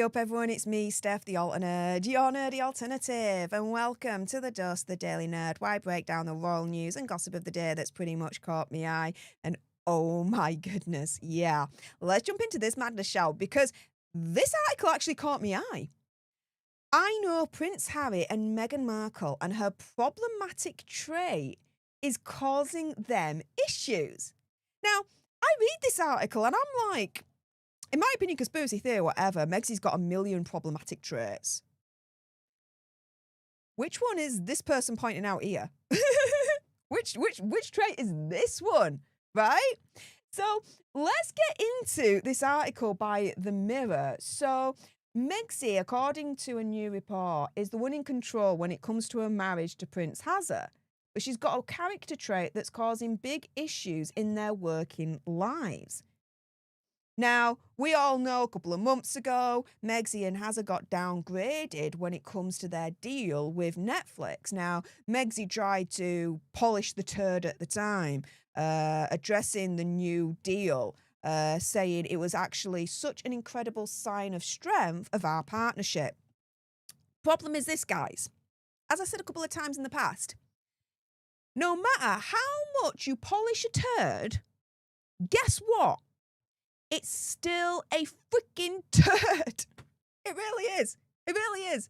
up, everyone? It's me, Stef The Alter Nerd, your nerdy alternative, and welcome to The Dust, the Daily Nerd, where I break down the royal news and gossip of the day that's pretty much caught me eye. And oh my goodness, yeah. Let's jump into this madness, shall we? Because this article actually caught me eye. I know Prince Harry and Meghan Markle, and her problematic trait is causing them issues. Now, I read this article and I'm like, in my opinion, conspiracy theory, whatever, Megsy's got a million problematic traits. Which one is this person pointing out here? which trait is this one, right? So let's get into this article by The Mirror. So Megsy, according to a new report, is the one in control when it comes to her marriage to Prince Harry. But she's got a character trait that's causing big issues in their working lives. Now, we all know a couple of months ago, Megsy and Harry got downgraded when it comes to their deal with Netflix. Now, Megsy tried to polish the turd at the time, addressing the new deal, saying it was actually such an incredible sign of strength of our partnership. Problem is this, guys. As I said a couple of times in the past, no matter how much you polish a turd, guess what? It's still a freaking turd. It really is. It really is.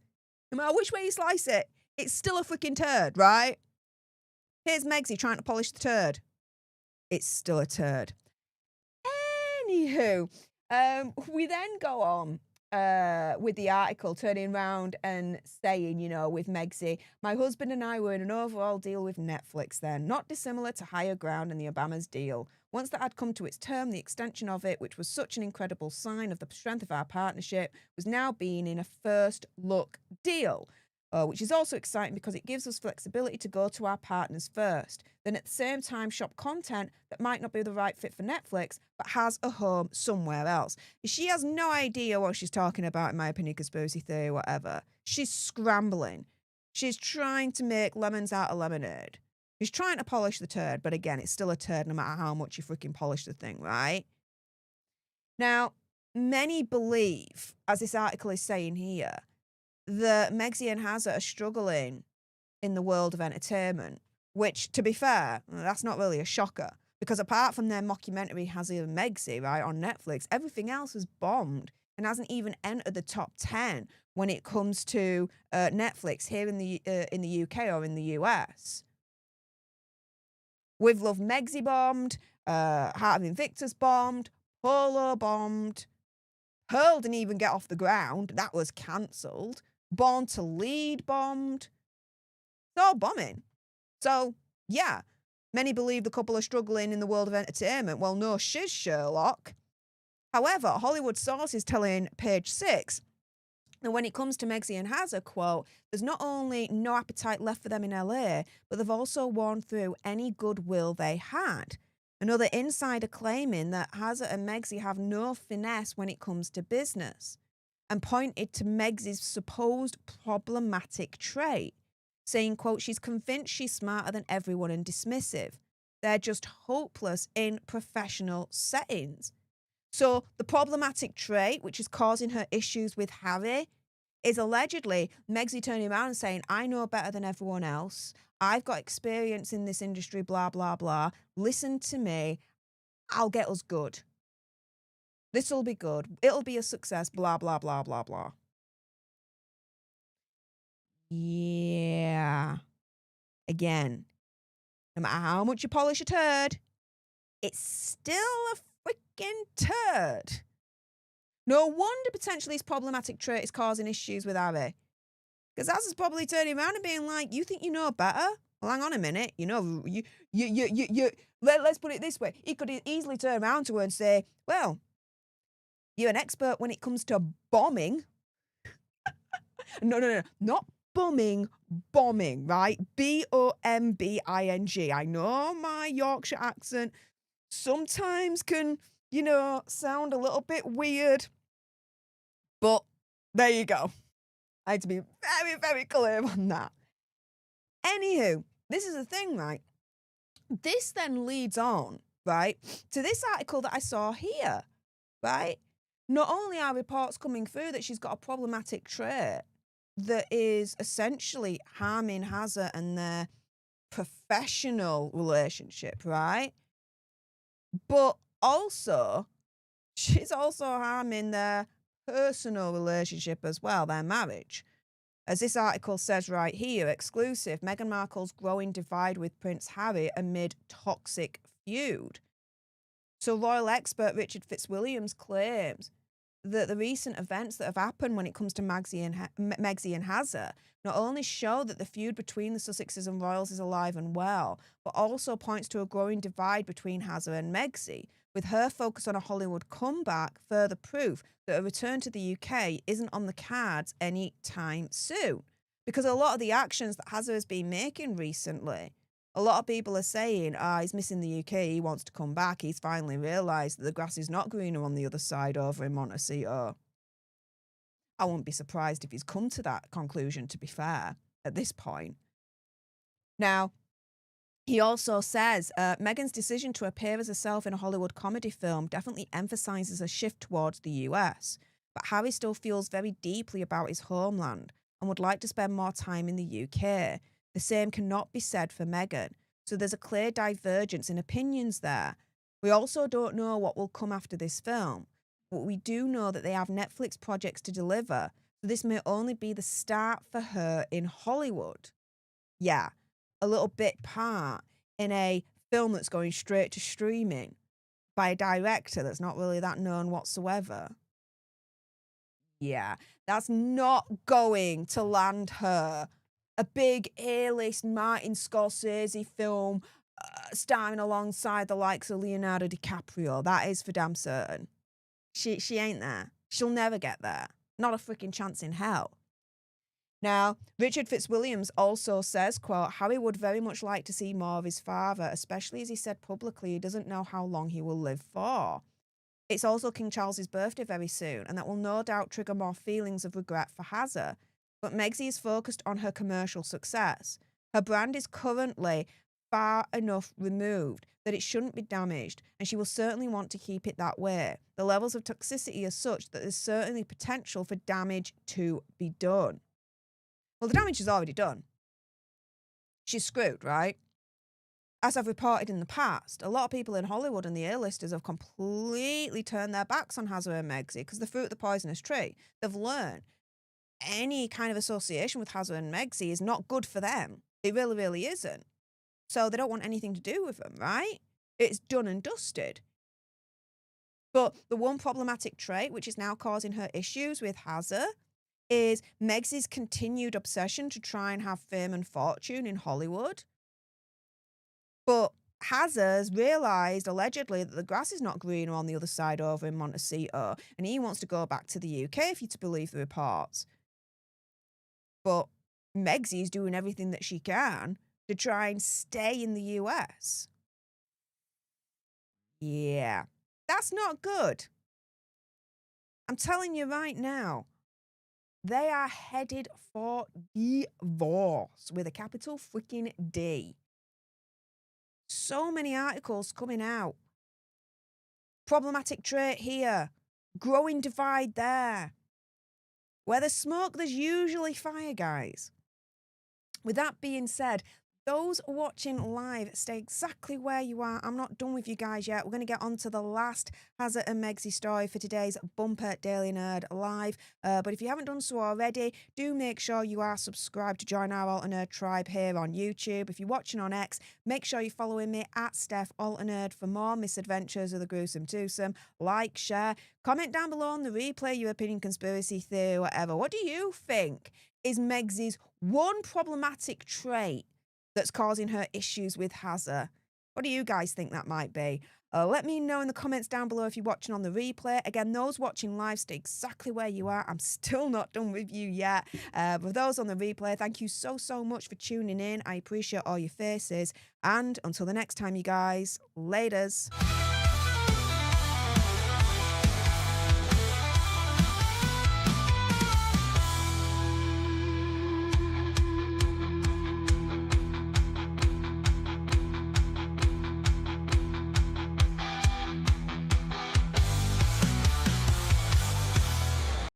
No matter which way you slice it, it's still a freaking turd, right? Here's Megsy trying to polish the turd. It's still a turd. Anywho, we then go on with the article, turning around and saying, you know, with Megsy, my husband and I were in an overall deal with Netflix then, not dissimilar to Higher Ground and the Obama's deal. Once that had come to its term, the extension of it, which was such an incredible sign of the strength of our partnership, was now being in a first look deal, which is also exciting because it gives us flexibility to go to our partners first, then at the same time shop content that might not be the right fit for Netflix, but has a home somewhere else. She has no idea what she's talking about, in my opinion, conspiracy theory, whatever. She's scrambling. She's trying to make lemons out of lemonade. She's trying to polish the turd, but again, it's still a turd no matter how much you freaking polish the thing, right? Now, many believe, as this article is saying here, that Megsy and Harry are struggling in the world of entertainment, which, to be fair, that's not really a shocker, because apart from their mockumentary Harry and Megsy, right, on Netflix, everything else has bombed and hasn't even entered the top 10 when it comes to Netflix here in the UK or in the US. With Love Megsy bombed, Heart of Invictus bombed, Polo bombed, Pearl didn't even get off the ground, that was cancelled, Born to Lead bombed. It's all bombing. So, yeah, many believe the couple are struggling in the world of entertainment. Well, no shiz, Sherlock. However, Hollywood sources telling Page 6 that when it comes to Megsy and Harry, quote, there's not only no appetite left for them in LA, but they've also worn through any goodwill they had. Another insider claiming that Harry and Megsy have no finesse when it comes to business, and pointed to Megsy's supposed problematic trait, saying, quote, she's convinced she's smarter than everyone and dismissive. They're just hopeless in professional settings. So the problematic trait, which is causing her issues with Harry, is allegedly Megsy turning around and saying, I know better than everyone else. I've got experience in this industry, blah, blah, blah. Listen to me. I'll get us good. This'll be good. It'll be a success, blah, blah, blah, blah, blah. Yeah. Again, no matter how much you polish a turd, it's still a freaking turd. No wonder potentially his problematic trait is causing issues with Harry. Because Harry's probably turning around and being like, you think you know better? Well, hang on a minute. You know, let's put it this way. He could easily turn around to her and say, well, you're an expert when it comes to bombing. No, not bumming, bombing, right? B-O-M-B-I-N-G. I know my Yorkshire accent sometimes can, you know, sound a little bit weird, but there you go. I had to be very, very clear on that. Anywho, this is the thing, right? This then leads on, right, to this article that I saw here, right? Not only are reports coming through that she's got a problematic trait that is essentially harming Hazza and their professional relationship, right? But also, she's also harming their personal relationship as well, their marriage. As this article says right here, exclusive, Meghan Markle's growing divide with Prince Harry amid toxic feud. So royal expert Richard Fitzwilliams claims that the recent events that have happened when it comes to Megxie and Hazza not only show that the feud between the Sussexes and royals is alive and well, but also points to a growing divide between Hazza and Megxie, with her focus on a Hollywood comeback further proof that a return to the UK isn't on the cards anytime soon. Because a lot of the actions that Hazza has been making recently, a lot of people are saying, he's missing the UK, he wants to come back, he's finally realised that the grass is not greener on the other side over in Montecito. I wouldn't be surprised if he's come to that conclusion, to be fair, at this point. Now, he also says, Meghan's decision to appear as herself in a Hollywood comedy film definitely emphasises a shift towards the US, but Harry still feels very deeply about his homeland and would like to spend more time in the UK. The same cannot be said for Meghan, so there's a clear divergence in opinions there. We also don't know what will come after this film, but we do know that they have Netflix projects to deliver, so this may only be the start for her in Hollywood. Yeah, a little bit part in a film that's going straight to streaming by a director that's not really that known whatsoever. Yeah, that's not going to land her a big A-list Martin Scorsese film starring alongside the likes of Leonardo DiCaprio. That is for damn certain. She ain't there. She'll never get there. Not a freaking chance in hell. Now, Richard Fitzwilliams also says, quote, Harry would very much like to see more of his father, especially as he said publicly he doesn't know how long he will live for. It's also King Charles's birthday very soon, and that will no doubt trigger more feelings of regret for Hazza. But Megxie is focused on her commercial success. Her brand is currently far enough removed that it shouldn't be damaged, and she will certainly want to keep it that way. The levels of toxicity are such that there's certainly potential for damage to be done. Well, the damage is already done. She's screwed, right? As I've reported in the past, a lot of people in Hollywood and the A-listers have completely turned their backs on Hazza and Megxie because the fruit of the poisonous tree. They've learned any kind of association with Hazza and Megxie is not good for them. It really, really isn't. So they don't want anything to do with them, right? It's done and dusted. But the one problematic trait which is now causing her issues with Hazza is Megxie's continued obsession to try and have fame and fortune in Hollywood. But Hazza's realised, allegedly, that the grass is not greener on the other side over in Montecito, and he wants to go back to the UK, if you're to believe the reports. But Megxie's doing everything that she can to try and stay in the US. Yeah, that's not good. I'm telling you right now, they are headed for divorce with a capital freaking D. So many articles coming out. Problematic trait here. Growing divide there. Where there's smoke, there's usually fire, guys. With that being said, those watching live, stay exactly where you are. I'm not done with you guys yet. We're going to get on to the last Hazza and Megxie story for today's Bumper Daily Nerd Live. But if you haven't done so already, do make sure you are subscribed to join our Alter Nerd tribe here on YouTube. If you're watching on X, make sure you're following me at Stef Alter Nerd for more misadventures of the gruesome twosome. Like, share, comment down below on the replay, your opinion, conspiracy theory, whatever. What do you think is Megxie's one problematic trait that's causing her issues with Hazza? What do you guys think that might be? Let me know in the comments down below if you're watching on the replay. Again, those watching live, stay exactly where you are. I'm still not done with you yet. For those on the replay, thank you so, so much for tuning in. I appreciate all your faces. And until the next time, you guys, laters.